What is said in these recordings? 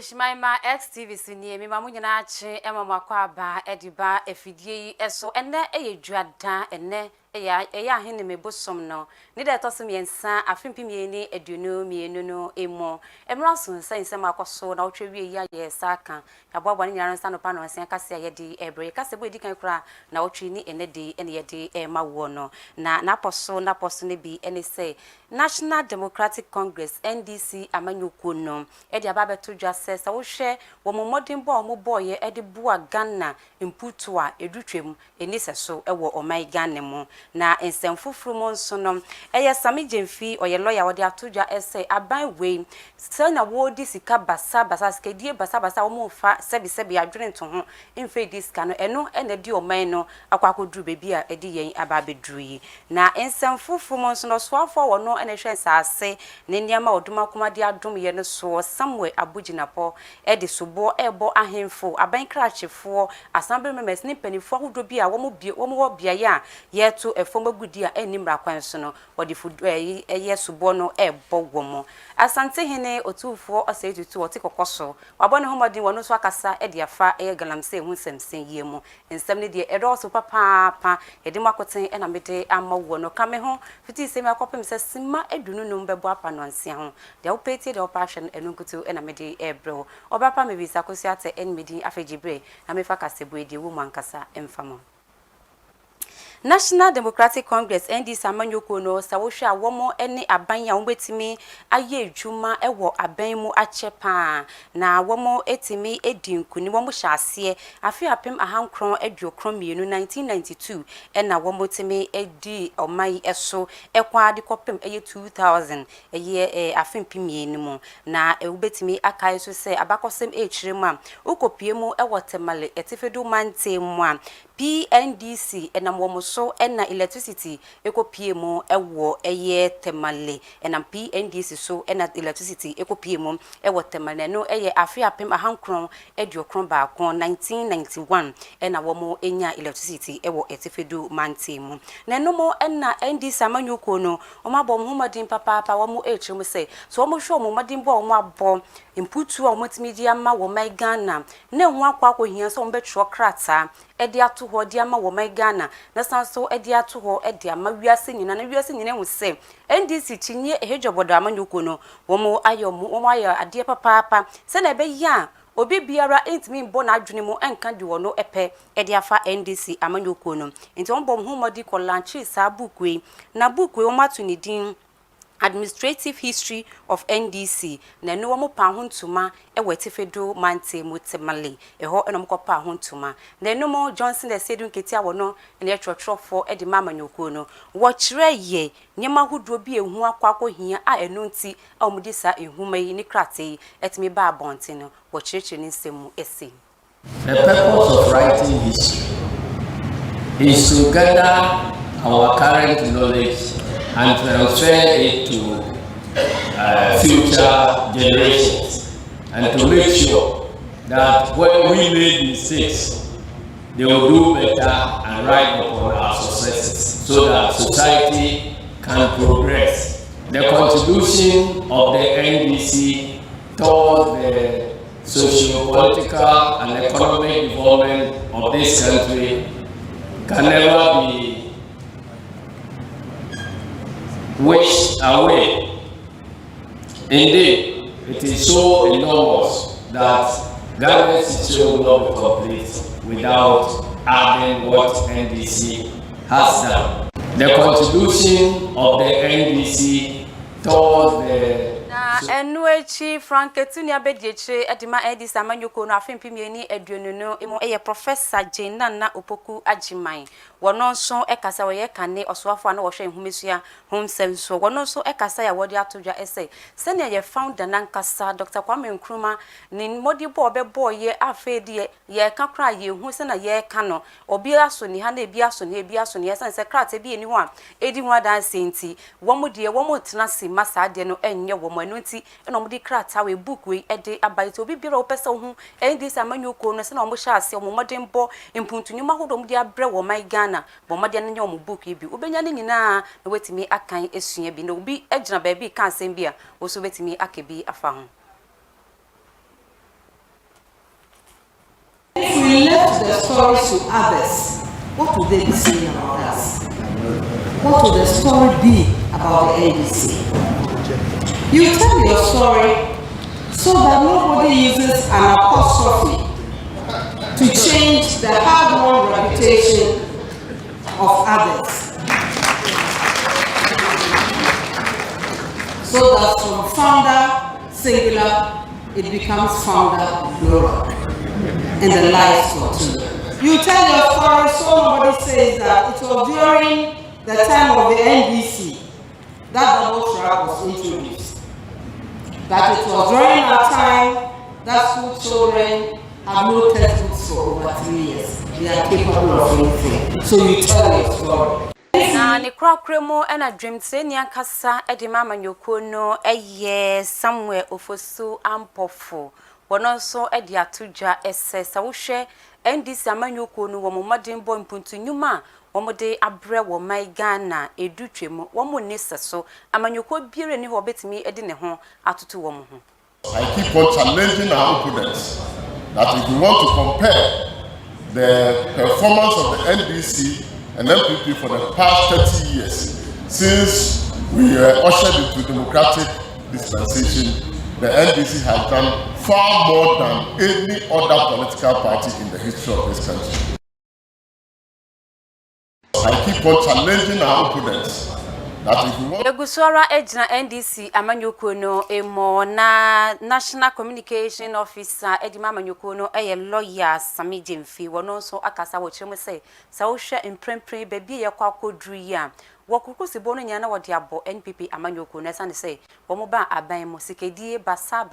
Ishmaima XTV sini mi mamu nyina ache ema makwa ba ediba efidie eso enne eyeduada enne eya hene mebosom no ni da tosom yensa afimpi mieni eduno mienu no emo emraso nsa makoso na otwewie ya yesa kan aboabo ne nyara nsa no pa no nsa kase yedi ebre kase bo edikan kura na otwe ni ene de ene yedi mawo no na poso ne bi ene say National Democratic Congress NDC amanyuko no edi ababeto dwase sa wo hwe wo modern bo o boye edi bua Ghana imputu a edutwem eni seso ewo omai Ghana mu na ensemfufuru mo nso no eye Sami Jemfi oye lawyer wo de atodwa ese aban we se na wo di sika basa skedie basa wo mo fa sebi adwene nto ho emfe di sika no eno ene di omai no akwakoduru bebi a edi yen ababeduru yi na ensemfufuru mo nso no soafo wo no ene hwe nsase ne niam a oduma komade adom ye no so Samuel Abuginapo edi subo ebo ahemfo aban krachefo assembly members ni panifo ahodo bi a wo mo bia ya yeto efom agudi a enimra kwan so no wodi fudu eye subo no ebo womo asante hene otufo osetutu wote kokoso wabo ne homodin wono so akasa edi afa galamse hu semsen yemu ensem ne de edo so papa edi makoten ena mede ama wo no kame ho fiti semi akopem se sima edunu no mbebo apa no ansia ho de opeti de opassion enunkutu ena mede ebro obapa mebisa kosi ate en medi afejibre na mefa kasebo edi wo mankasa emfamo National Democratic Congress NDC amanyoko no sa wo hwe awomo ene aban ya wo betimi aye adwuma ewo aban mu achepa na awomo etimi edinkuni wo mo hyase afi apem ahankron aduokron mienu 1992 ena womo timi edi omai eso ekwa ade kopem eye 2000 eye afempim mienu mu na wo betimi akai so se abakosem echiremu a ukopie mu ewo temale etifedu mantemu a PNDC enam wo so ena electricity ekopie mu ewo eye temale enam PNDC so ena electricity ekopie mu ewo temale no eye afi apem ahankron eduokron ba kon 1991 ena wo mo enya electricity ewo etifedu mantemu na no mo ena NDC amanyuko no o mabom homadin papa wo mo echiremu se so wo mo hwe mo madin bo mo abo imputu a mo timidi ama wo mai Ghana na hu akwa hia so mo betro krata edi ato ho di ama wo mai Ghana na sanso edi ato ho edi ama wiase nyina na wiase nyina hu se NDC tinye ehejobodo amanyuko no wo mo ayo ade papa se na be ya obi biara entimi mbo na adwene mu enka di wo no epe edi afa NDC amanyuko no enti won bom humodi ko lanchi sa bukwe na bukwe wo matu ni din Administrative History of NDC na no mo pa hontuma ewetifedo mantemu temale eho enom ko pa hontuma na no mo Johnson the Sedun keti awo no na etrotro edi mama nyoko no wo kire ye nyema hudo bi ehu akwakọ hia a eno nti a omudi sa ehuma yi ni krate etimi ba abonte no wo kirechire ni nsemu ese. The purpose of writing history is to gather our current knowledge and transfer it to future generations, and to make sure that when we make mistakes, they will do better and write upon our successes so that society can progress. The contribution of the NDC toward the socio-political and economic development of this country can never be wished away. Indeed, it is so enormous that Ghana's history will not be complete without adding what NDC has done. The contribution of the NDC toward the Enuechi Franketunia Bedieche Edima Edis Amanyoko no afempieni eduonu no emo eye Professor Jane Nana Opoku Agimai wono so ekasa we kane osoafo na wo hwe nhumesua homsem so wono so ekasa ya wodi atodwa ese sene ye founder nankasa Dr. Kwame Nkrumah ni modi bo obebo ye afedi ye kakra ye hu se na ye ka no obi aso ni ha na ebi aso ni ye san se krate bi eni ho a edi ho adanse nti wo mo de wo mo tena se masa de no enye wo mo nti eno mo di krata we book we ede abaite obi bira opese hu NDC amanyuko no se na mo hya ase mo modern bo impuntunyu mahodo mo di abre wo mai Ghana bo modern nya mo book bi obenya ni nyina na wetimi akan esua bi na obi agina ba bi kan sem bi a wo so wetimi akebi afa ho left the stories to others, what would they be saying about us? What would the story be about the NDC? You tell your story so that nobody uses an apostrophe to change the hard-won reputation of others. So that from founder singular, it becomes founder plural, and the lives continue. You tell your story so nobody says that it was during the time of the NDC that double track was introduced. That it was during our time that school children have no textbooks for over 3 years. They are capable of anything. So you tell your story. Na ne krakremo na dwemse ni akasa e de mama nyoko no eye Samuel Ofosu Ampofo wono so e de atodwa ese sa wo hwe NDC amanyoko no wo modern boy mpuntu nyuma wo de abre wo mai Ghana edutwemu wo ne seso amanyoko biere ni ho betimi e de ne ho atoto wo ho. I keep on challenging our opponents that if we want to compare the performance of the NDC and MPP for the past 30 years, since we were ushered into democratic dispensation, the NDC has done far more than any other political party in the history of this country. I keep on challenging our opponents that if we want... Egusora ejina NDC amanyoko no emo na National Communication Officer Edima amanyoko no eye lawyer Sami Jemfi wono so akasa wo chiremu say sa wo hwe imprempren baby ye kwa kodru ya wokukusi bono nya na wode abo NPP amanyoko no sane say wo mo ba aban mo sikedie basa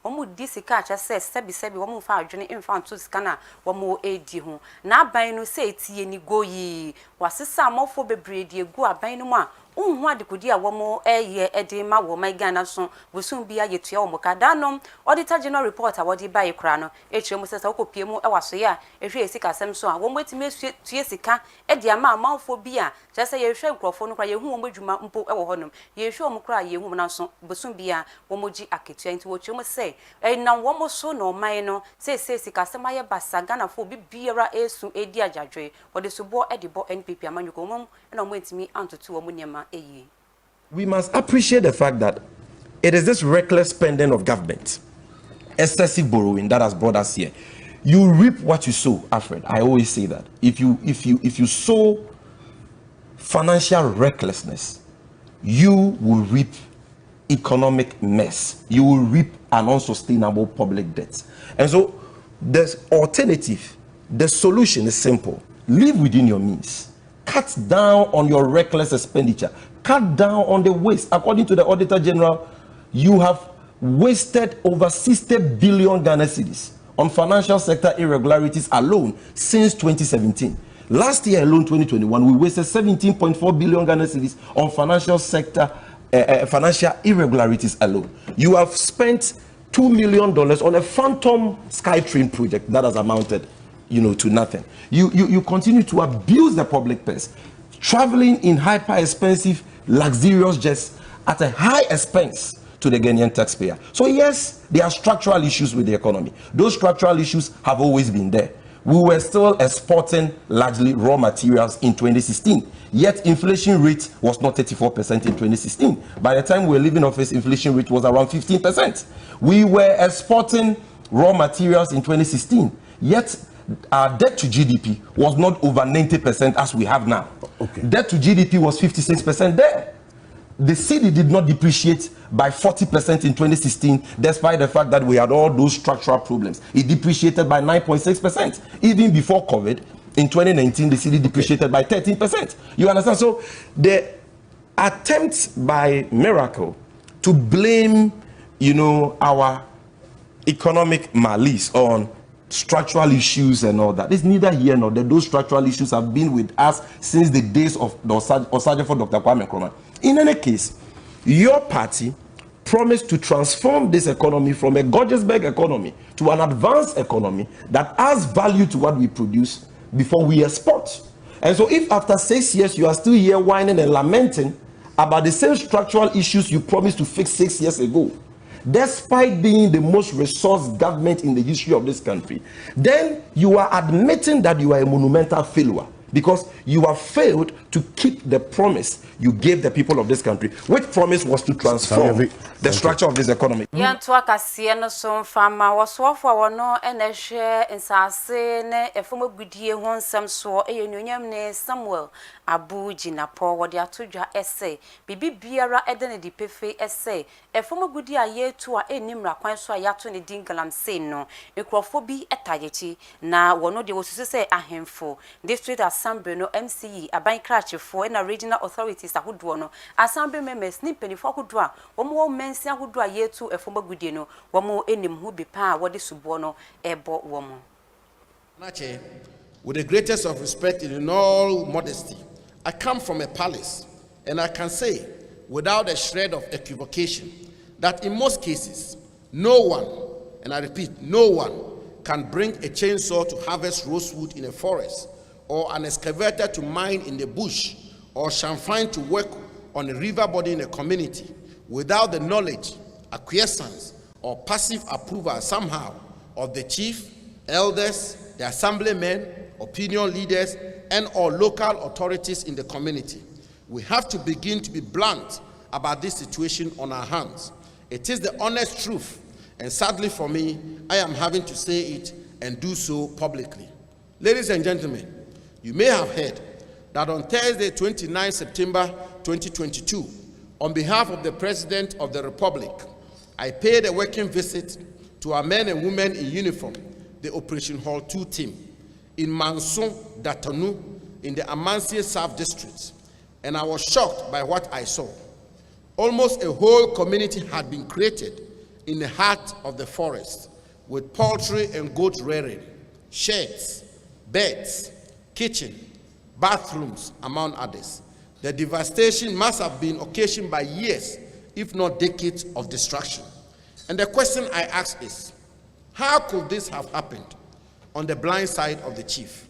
wo mo di sika acha say sebi wo mo fa adwene imfa nto sika na wo mo edi ho na aban no say tie ni goyi wasesa amofo bebre die gu aban no mu a unhu adekodi a womo eye edema wo mai Ghana so busum bia yetua wo mokadanom auditor general report a wodi bae kra no echiremu sesa wokopie mu ewaso ya ehwe esika asem so a wo mwetime tue sika edi ama amanfo bia jese ye hwe nkrofo no kra ye hu wo madwuma mpo ewo honom ye hwe wo kra ye hu na so busum bia wo moji aketua nti wo chiremu se na wo mo so no mai no se sika asem aye basa Ghana fo bibiara esu edi ajadwe wode so bo edibo NPP amanyuko mum na wo mwetime antoto wo munyema. We must appreciate the fact that it is this reckless spending of government, excessive borrowing that has brought us here. You reap what you sow, Alfred. I always say that. If you sow financial recklessness, you will reap economic mess. You will reap an unsustainable public debt. And so the alternative, the solution is simple. Live within your means. Cut down on your reckless expenditure. Cut down on the waste. According to the Auditor General, you have wasted over 60 billion Ghana cedis on financial sector irregularities alone since 2017. Last year alone, 2021, we wasted 17.4 billion Ghana cedis on financial sector financial irregularities alone. You have spent $2 million on a phantom SkyTrain project that has amounted to nothing. You continue to abuse the public purse, traveling in hyper expensive, luxurious jets at a high expense to the Ghanaian taxpayer. So yes, there are structural issues with the economy. Those structural issues have always been there. We were still exporting largely raw materials in 2016, yet inflation rate was not 34% in 2016. By the time we were leaving office, inflation rate was around 15%. We were exporting raw materials in 2016, yet our debt to GDP was not over 90% as we have now. Okay. Debt to GDP was 56% there. The cedi did not depreciate by 40% in 2016, despite the fact that we had all those structural problems. It depreciated by 9.6%. Even before COVID, in 2019, the cedi depreciated by 13%. You understand? So the attempt by Miracle to blame, our economic malice on structural issues and all that. It's neither here nor there. Those structural issues have been with us since the days of Osagyefo Dr. Kwame Nkrumah. In any case, your party promised to transform this economy from a Gothenburg economy to an advanced economy that adds value to what we produce before we export. And so if after 6 years you are still here whining and lamenting about the same structural issues you promised to fix 6 years ago, despite being the most resourced government in the history of this country, then you are admitting that you are a monumental failure because you have failed to keep the promise you gave the people of this country, which promise was to transform the structure of this economy. Yantua kasie no so fama wasofo wono enehwe nsase ne efom gudie ho nsem so eyenunyam ne Samuel Abuji na Paul wode atodwa ese bibi biara ede ne dipefe ese efom gudie ayetu a enimra kwan so ayato ne dingalam sei no ekrofo bi etayechi na wono de wosusu se ahemfo district assembly no MCE aban krachefo na regional authorities ahodo no assembly members ni penifo ahodo a womo mensi ahodo a yetu efom gudie no womo enim hu bi pa wode subo no ebo womo. Nache, with the greatest of respect and in all modesty, I come from a palace, and I can say, without a shred of equivocation, that in most cases, no one, and I repeat, no one can bring a chainsaw to harvest rosewood in a forest, or an excavator to mine in the bush, or champagne to work on a river body in a community, without the knowledge, acquiescence, or passive approval somehow of the chief, elders, the assemblymen, opinion leaders, and all local authorities in the community. We have to begin to be blunt about this situation on our hands. It is the honest truth, and sadly for me, I am having to say it and do so publicly. Ladies and gentlemen, you may have heard that on Thursday, 29 September 2022, on behalf of the President of the Republic, I paid a working visit to our men and women in uniform, the Operation Hall 2 team, in Manson, Datanu, in the Amansie South District, and I was shocked by what I saw. Almost a whole community had been created in the heart of the forest, with poultry and goat rearing, sheds, beds, kitchen, bathrooms, among others. The devastation must have been occasioned by years, if not decades, of destruction. And the question I ask is, how could this have happened on the blind side of the chief,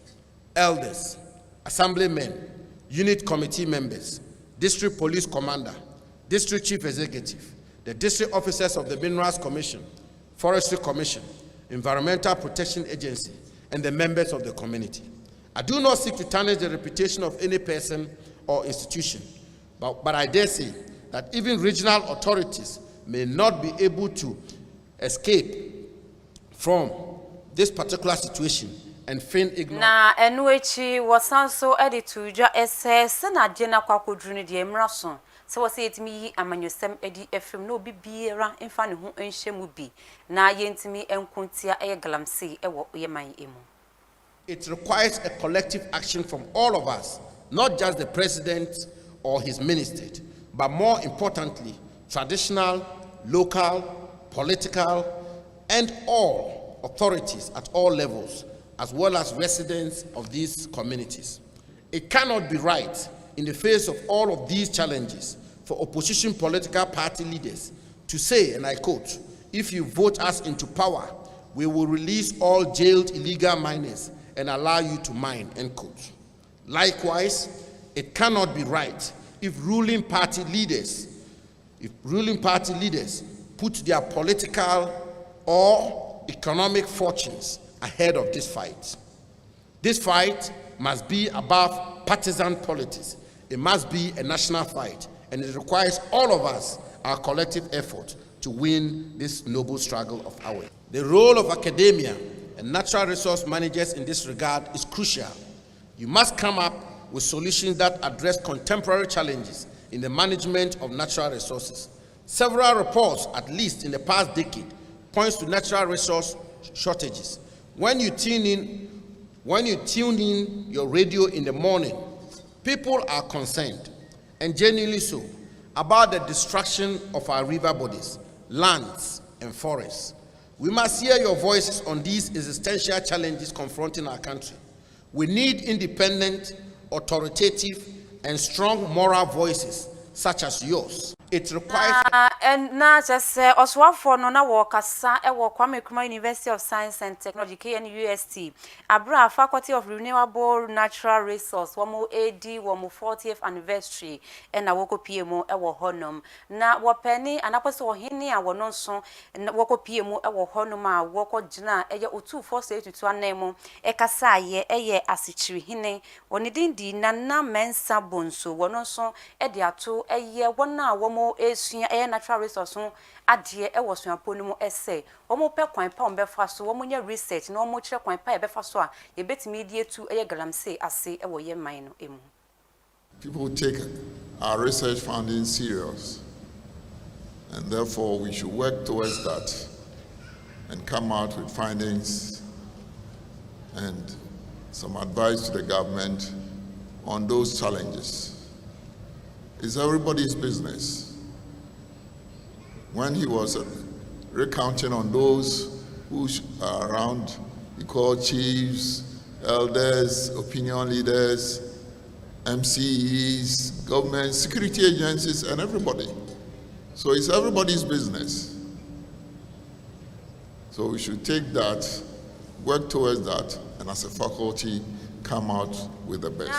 elders, assemblymen, unit committee members, district police commander, district chief executive, the district officers of the Minerals Commission, Forestry Commission, Environmental Protection Agency, and the members of the community? I do not seek to tarnish the reputation of any person or institution, but I dare say that even regional authorities may not be able to escape from this particular situation and feign ignorance. Na enuechi wasanso edituja SS na dena kwakodru ne de emraso se wose yetimi amanyosem edi efrem na obi biera emfa ne ho enhyemu bi na yentimi enkontia galamsey ewo yeman emu. It requires a collective action from all of us, not just the president or his minister, but more importantly, traditional, local, political, and all authorities at all levels, as well as residents of these communities. It cannot be right, in the face of all of these challenges, for opposition political party leaders to say, and I quote, "If you vote us into power, we will release all jailed illegal miners and allow you to mine," end quote. Likewise, it cannot be right if ruling party leaders put their political or economic fortunes ahead of this fight. This fight must be above partisan politics. It must be a national fight, and it requires all of us, our collective effort, to win this noble struggle of ours. The role of academia and natural resource managers in this regard is crucial. You must come up with solutions that address contemporary challenges in the management of natural resources. Several reports, at least in the past decade, points to natural resource shortages. When you tune in your radio in the morning, people are concerned, and genuinely so, about the destruction of our river bodies, lands, and forests. We must hear your voices on these existential challenges confronting our country. We need independent, authoritative, and strong moral voices such as yours. It requires And na just Oswafo no na wo kasa e wo Kwame Nkrumah University of Science and Technology KNUST Abra Faculty of Renewable Natural Resource wo AD wo 40th anniversary e na wo kopie mu e wo honom na wo pani anaposo wo hene a wo no nso wo kopie mu e wo honom a wo ko gina e ye otu force etutu anemu e kasa ye eye asichiri hene woni dindi na mensa bonso wo no nso e de ato eye wona wo mo esua e natural resource adie e woso aponu mu ese omo pe kwan pa ombefa so omo nya research na omo kire kwan pa e befa so a ye betimi die tu e galamsey ase e wo ye man no emu. People take our research finding serious, and therefore we should work towards that and come out with findings and some advice to the government on those challenges. It's everybody's business. When he was recounting on those who are around, he called chiefs, elders, opinion leaders, MCEs, government, security agencies, and everybody. So it's everybody's business. So we should take that, work towards that, and as a faculty, come out with the best.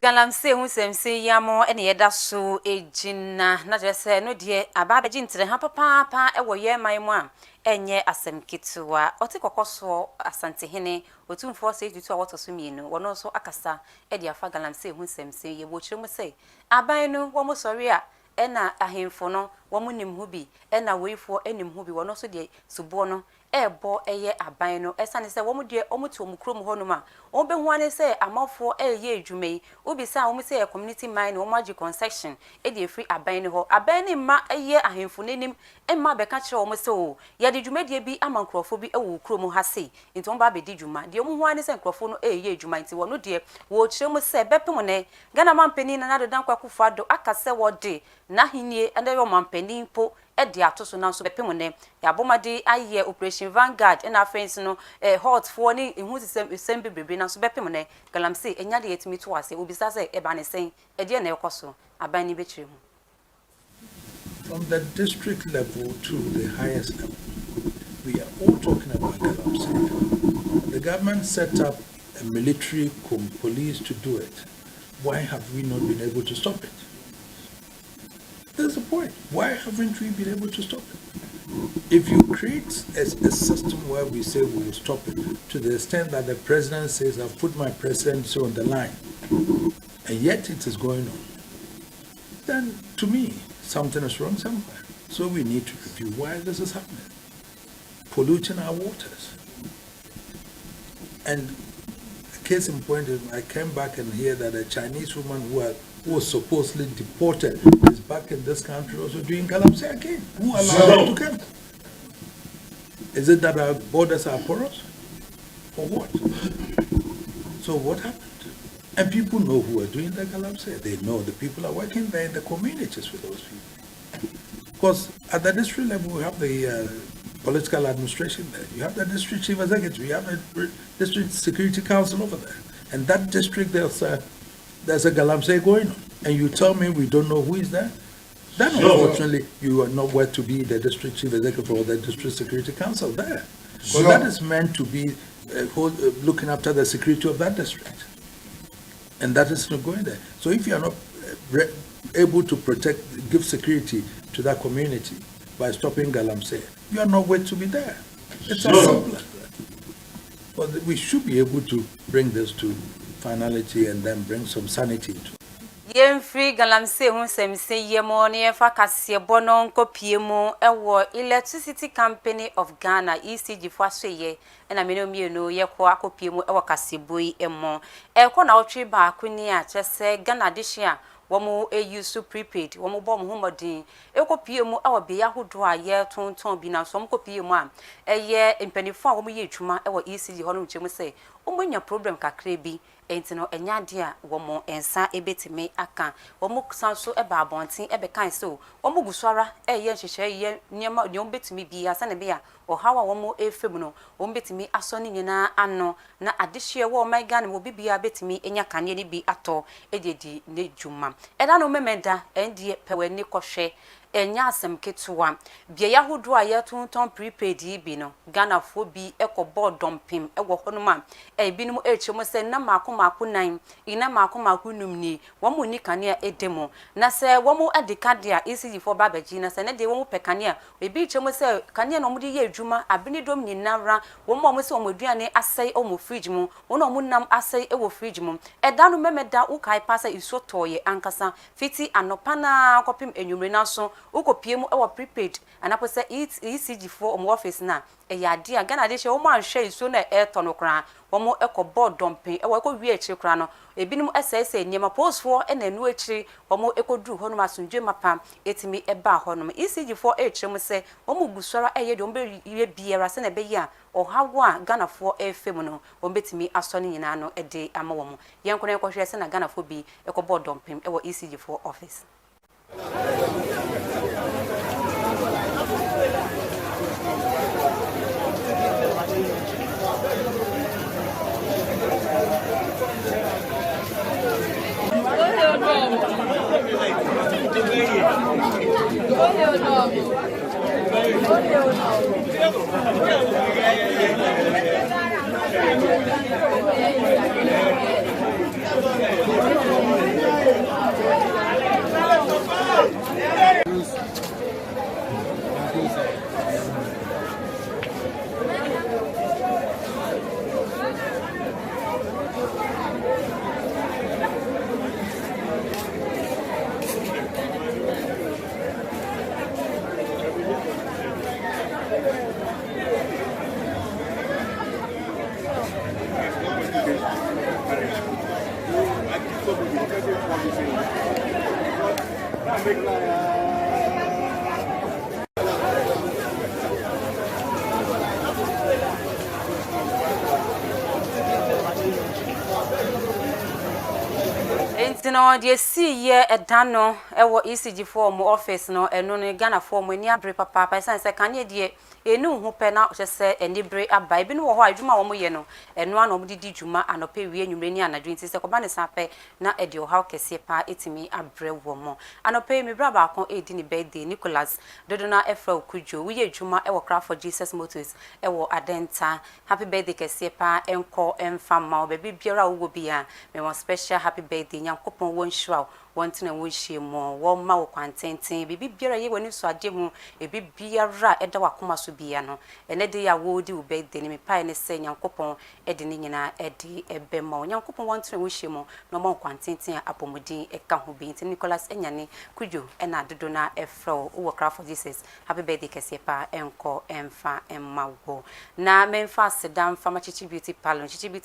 Galamsey hu semse yamo ene yeda so ejina na je se no de ababe jintre ha papa e wo ye man mu a enye asem kitwa oti kokoso asante hene otumfo se tutu a wotoso mienu wono so akasa e de afa Galamsey hu semse ye bo chire mu se aban no wo mo sori a ena ahemfo no wo mo nim hu bi ena weifo enim hu bi wono so de subo no ebo eye aban no esane se wo mo de omutu omukrom ho no ma wo be hu ane se amafo eye adwumai obi sa wo mo se community mine wo maji concession e de free aban no ho aban ni ma eye ahemfo nenim emma be ka kire wo mo se o ye de dwuma de bi amankrofo bi e wo krom ha se nti wo ba be di dwuma de wo hu ane se nkrofo no eye adwuma nti wo no de wo kire mo se bepem ne Ghana mampani na dodan kwakufa ado akase wo de na hinie ande yo mampani po edi atoso na so bepem ne ya bomade aye Operation Vanguard na friends no hot for ni ehu sisem bebrebe na so bepem ne Galamsey enya de yetimi to ase obisa se e ba ne sen e de na ekoso aban ni betire mu. From the district level to the highest level, we are all talking about Galamsey. The government set up a military police to do it. Why have we not been able to stop it? That's the point. Why haven't we been able to stop it? If you create a system where we say we will stop it, to the extent that the president says, I've put my presidency on the line, and yet it is going on, then to me, something is wrong somewhere. So we need to review why this is happening. Polluting our waters. And case in point, I came back and hear that a Chinese woman who was supposedly deported is back in this country also doing Galamsey again. Who allowed them to come? Is it that our borders are porous? Or what? So what happened? And people know who are doing the Galamsey. They know the people are working there in the communities with those people. Because at the district level, we have the political administration there. You have the district chief executive. You have the district security council over there. And that district, there's a Galamsey going on. And you tell me we don't know who is there? Then unfortunately, you are not worth to be the district chief executive or the district security council there. Because that is meant to be looking after the security of that district. And that is not going there. So if you are not able to protect, give security to that community by stopping Galamsey, you are not worth to be there. It's as simple as that. But we should be able to bring this to finality and then bring some sanity into it. Yen free Galamsey hu semse yemo ne fa kase bono nkopie mu ewo Electricity Company of Ghana ECG fo asoye na mienu ye ko akopie mu ewo kase boyi emo ko na otwe ba akuni a chese Ghana dishia womo use prepaid womo bom homodin ekopie mu ewo be yahodo a ye tonton bi na so mkopie mu a eye empanifo a womo ye adwuma ewo ECG ho no nchemu se omonya problem kakra bi entino enyade a womo ensa ebetime aka womo sanso eba abonten ebe kan so womo guswara eye nhehye ye niema ne ombetime bi asa ne be a ohawa womo efem no ombetime aso ne nyina ano na adehye wo maiga ne wo bibia betime enya kane ne bi ato ededi ne dwuma eda no memeda endie peweni kohwe enya asem ketewa bia yahodo a yetonton prepaid yi bi no Ghana fo bi ekobɔ dompim ɛwɔ hɔnom a ebinom echemo se na maako nan ina maako numni wɔn ni kanea edemo na se wɔn adika de a ECG fo ba baji na se ne de wɔn pekania ebi echemo se kanea no mudi ye adwuma abini dom nyinara wɔn se wɔn aduane asɛe wɔn fridge mu wɔn nam asɛe ɛwɔ fridge mu ɛda no memeda ukai pasa isotoye ankasa fiti anopana kopim enwumre na so ukopie mu ɛwɔ prepaid anapo se ECG fo wɔn office na eyade a Ghana de hye wɔn ahwɛ iso na ɛtɔ no kra wɔn ekɔbɔ dɔmpin ɛwɔ ekɔ wie akyiri kra no ebinom ɛsɛsɛ niema postfo ɛna enu akyiri wɔn ekɔduru hɔnom asundwe mapa etimi ɛba hɔnom ECG fo ɛkyerɛ mu sɛ wɔn gusɔra ɛyɛ de wɔn bɛ yɛ biara sɛ na ɛbɛyɛ a ɔhawo a Ghana fo ɛfɛ mu no wɔn betimi asɔ ne nyinaa no ɛde ama wɔn yɛn kono ɛkɔhwɛ sɛ na Ghana fo bi ɛkɔbɔ dɔmpin ɛwɔ ECG fo office. No de see ye edano ewo ECG for mo office no eno ne Ghana for mo ani abre papa san se kan ye de enu hu pe na se enibre aba bi no wo ho adwuma wo mo ye no eno ana mo didi dwuma anope wie nwumre ni anadwo nti se ko ba ne sape na e de o ha kese pa etimi abre wo mo anope mi bra ba kon edi ni birthday Nicholas dodona efra okujo wo ye dwuma e wo craft for Jesus Motors e wo adenta happy birthday kese pa enko emfa ma obabi biara wo bia me mo special happy birthday nyankopon won hwa wantina wo hye mo wo ma wo kwantenten bibi biara ye wani so ade hu ebi biara eda wakoma so bia no ene de ya wo di wo birthday ni me pai ne se nyankopon ede ni nyina ede ebe ma nyankopon wantina wo hye mo no ma kwantenten apomodin eka ho bi nti Nicholas enyane kujo ena dodo na efro wo craft for Jesus happy birthday kese pa enko emfa emmawo na memfa sedam fama chichi beauty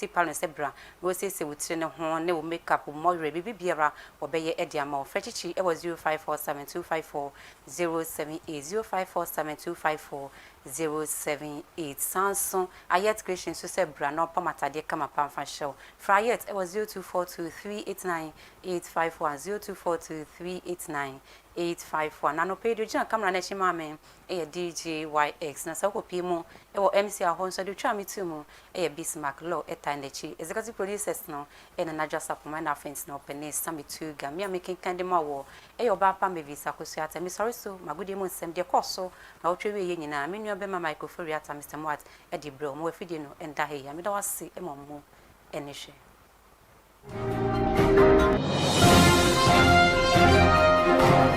parlor se bra wo se wutire ne ho ne wo makeup mo re bibi biara wo beye Ediamo Frechichi it was 0547254078 0547254078 Samsung Ayet Creation so say bra no pamatade kama pamfa show Frayet it was 0242389851 0242389851 nano page jina camera na chima me e DJ YX na sako pimo e wo MC ahonso de twa me tumu e Bismarck Law etanechi executive producers no e na Naja Sapoma na friends no pene sami tu ga me making kind ma wo e yo ba pa me visa kosu ata me sorry so magudi mu nsem de koso na wo twa ye nyina me nua be ma microphone ata Mr. Mwat e di bro mo afidi no enda he ya me da wase e mo mo enishe